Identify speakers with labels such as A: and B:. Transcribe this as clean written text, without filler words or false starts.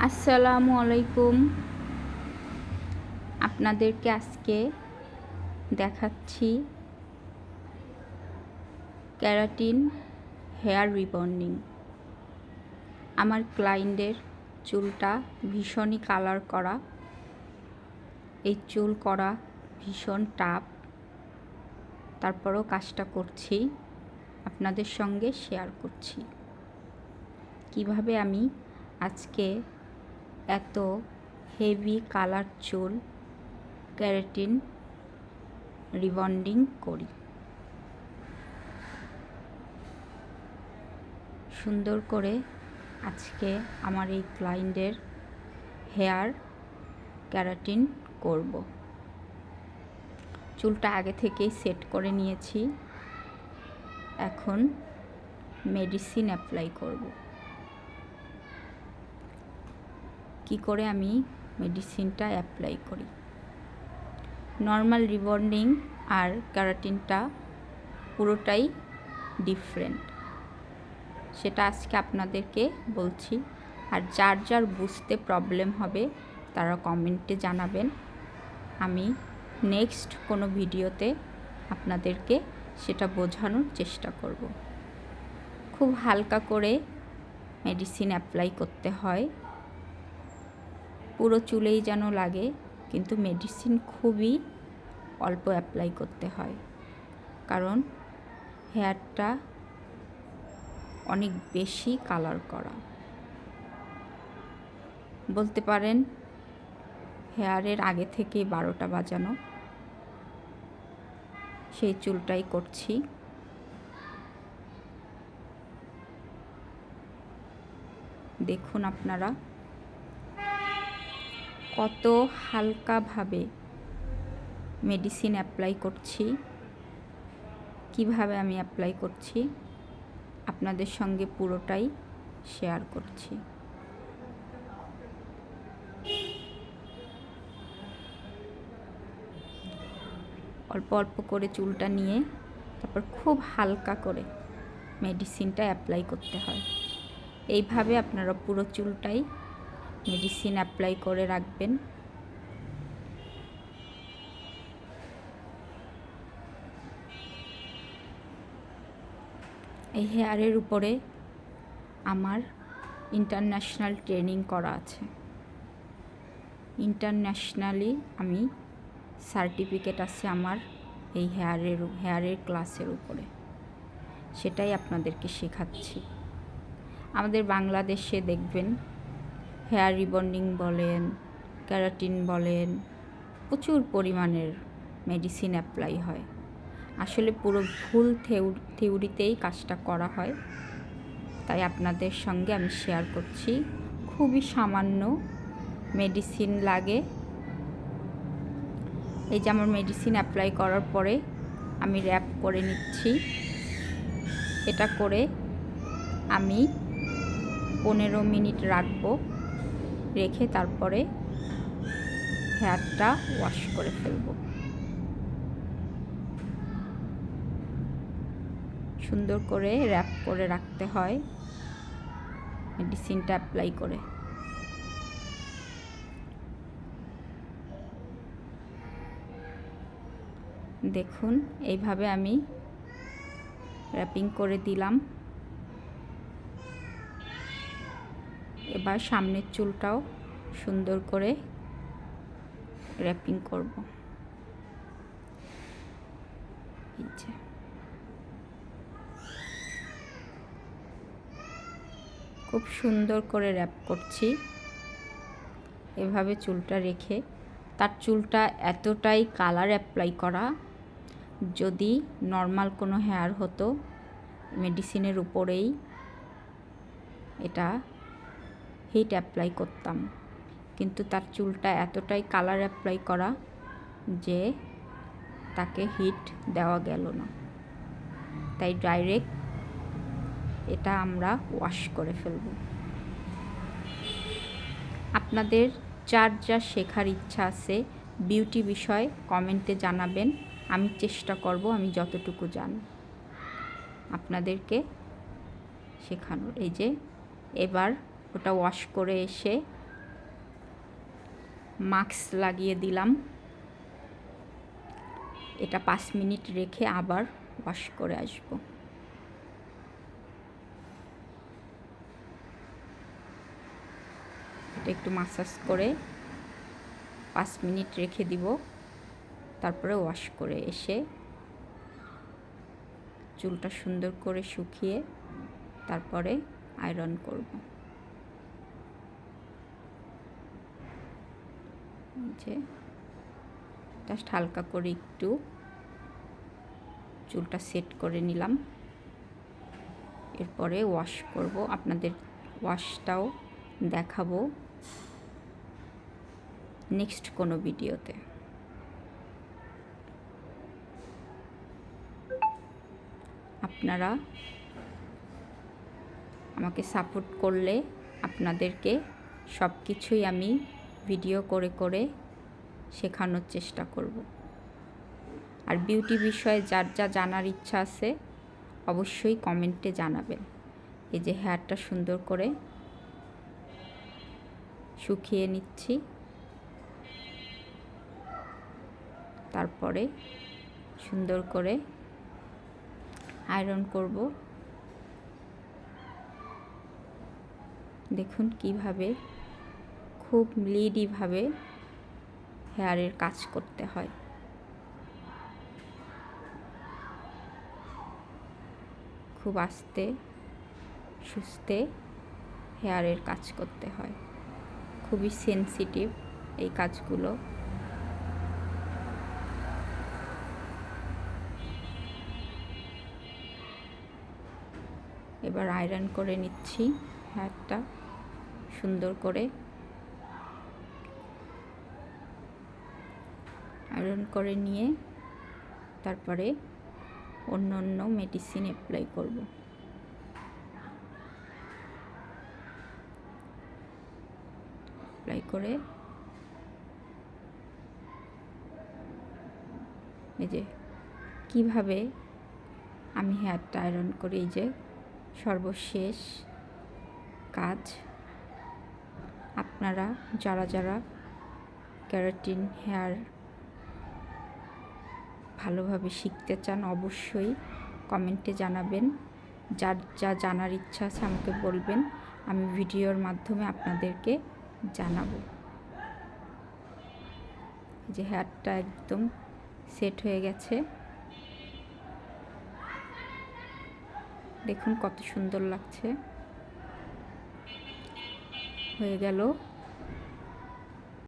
A: আসসালামু আলাইকুম। আপনাদেরকে আজকে দেখাচ্ছি ক্যারাটিন হেয়ার রিবন্ডিং। আমার ক্লায়েন্টের চুলটা ভীষণই কালার করা। এই চুল করা ভীষণ টাফ, তারপরও কাজটা করছি, আপনাদের সঙ্গে শেয়ার করছি কিভাবে আমি আজকে এত হেভি কালার চুল ক্যারাটিন রিবন্ডিং করি। সুন্দর করে আজকে আমার এই ক্লায়েন্টের হেয়ার ক্যারাটিন করব। চুলটা আগে থেকেই সেট করে নিয়েছি, এখন মেডিসিন অ্যাপ্লাই করব। কি করে আমি মেডিসিনটা অ্যাপ্লাই করি। নর্মাল রিবন্ডিং আর ক্যারাটিনটা পুরোটাই ডিফারেন্ট, সেটা আজকে আপনাদেরকে বলছি। আর যার যার বুঝতে প্রবলেম হবে তারা কমেন্টে জানাবেন, আমি নেক্সট কোনো ভিডিওতে আপনাদেরকে সেটা বোঝানোর চেষ্টা করব। খুব হালকা করে মেডিসিন অ্যাপ্লাই করতে হয়, পুরো চুলেই যেন লাগে, কিন্তু মেডিসিন খুবই অল্প অ্যাপ্লাই করতে হয়, কারণ হেয়ারটা অনেক বেশি কালার করা। বলতে পারেন হেয়ারের আগে থেকে 12টা বাজানো। সেই চুলটাই করছি। দেখুন আপনারা কত হালকাভাবে মেডিসিন অ্যাপ্লাই করছি, কিভাবে আমি অ্যাপ্লাই করছি আপনাদের সঙ্গে পুরোটাই শেয়ার করছি। অল্প অল্প করে চুলটা নিয়ে তারপর খুব হালকা করে মেডিসিনটা অ্যাপ্লাই করতে হয়। এইভাবে আপনারা পুরো চুলটাই মেডিসিন অ্যাপ্লাই করে রাখবেন। এই হেয়ারের উপরে আমার ইন্টারন্যাশনাল ট্রেনিং করা আছে, ইন্টারন্যাশনালি আমি সার্টিফিকেট আছে আমার এই হেয়ারের ক্লাসের উপরে, সেটাই আপনাদেরকে শেখাচ্ছি। আমাদের বাংলাদেশে দেখবেন হেয়ার রিবন্ডিং বলেন, ক্যারাটিন বলেন, প্রচুর পরিমাণের মেডিসিন অ্যাপ্লাই হয়। আসলে পুরো ভুল থিওরিতেই কাজটা করা হয়, তাই আপনাদের সঙ্গে আমি শেয়ার করছি। খুবই সামান্য মেডিসিন লাগে। এই যে আমার মেডিসিন অ্যাপ্লাই করার পরে আমি র্যাপ করে নিচ্ছি। এটা করে আমি 15 মিনিট রাখবো, রেখে তারপরে হেয়ারটা ওয়াশ করে ফেলবো। সুন্দর করে র্যাপ করে রাখতে হয় মেডিসিনটা অ্যাপ্লাই করে। দেখুন এইভাবে আমি র্যাপিং করে দিলাম। এবার সামনের চুলটাও সুন্দর করে র্যাপিং করব। এই যে খুব সুন্দর করে র্যাপ করছি এভাবে চুলটা রেখে। তার চুলটা এতটাই কালার অ্যাপ্লাই করা, যদি নর্মাল কোনো হেয়ার হতো মেডিসিনের উপরেই এটা হিট অ্যাপ্লাই করতাম, কিন্তু তার চুলটা এতটাই কালার অ্যাপ্লাই করা যে তাকে হিট দেওয়া গেল না, তাই ডাইরেক্ট এটা আমরা ওয়াশ করে ফেলব। আপনাদের যার যা শেখার ইচ্ছা আছে বিউটি বিষয় কমেন্টে জানাবেন, আমি চেষ্টা করব আমি যতটুকু জানি আপনাদেরকে শেখানোর। এই যে এবার ওটা ওয়াশ করে এসে মাস্ক লাগিয়ে দিলাম। এটা 5 মিনিট রেখে আবার ওয়াশ করে আসব। এটা একটু মাসাজ করে 5 মিনিট রেখে দিব, তারপরে ওয়াশ করে এসে চুলটা সুন্দর করে শুকিয়ে তারপরে আয়রন করব। যে জাস্ট হালকা করে একটু চুলটা সেট করে নিলাম, এরপরে ওয়াশ করব। আপনাদের ওয়াশটাও দেখাবো নেক্সট কোনো ভিডিওতে। আপনারা আমাকে সাপোর্ট করলে আপনাদেরকে সব কিছুই আমি ভিডিও করে করে শেখানোর চেষ্টা করব। আর বিউটি বিষয়ে যার যা জানার ইচ্ছা আছে অবশ্যই কমেন্টে জানাবেন। এই যে হেয়ারটা সুন্দর করে শুকিয়ে নিচ্ছি, তারপরে সুন্দর করে আয়রন করব। দেখুন কিভাবে খুব লিডিভাবে হেয়ারের কাজ করতে হয়। খুব আস্তে সুস্তে হেয়ারের কাজ করতে হয়, খুবই সেনসিটিভ এই কাজগুলো। এবার আয়রন করে নিচ্ছি হেয়ারটা সুন্দর করে। আয়রন করে নিয়ে তারপরে অন্য অন্য মেডিসিন অ্যাপ্লাই করব। অ্যাপ্লাই করে এই যে কিভাবে আমি হেয়ারটা আয়রন করি, এই যে সর্বশেষ কাজ। আপনারা যারা যারা কেরাটিন হেয়ার ভালোভাবে শিখতে চান অবশ্যই কমেন্টে জানাবেন। যার যা জানার ইচ্ছা আছে আমাকে বলবেন, আমি ভিডিওর মাধ্যমে আপনাদেরকে জানাবো। যে হেয়ারটা একদম সেট হয়ে গেছে, দেখুন কত সুন্দর লাগছে। হয়ে গেল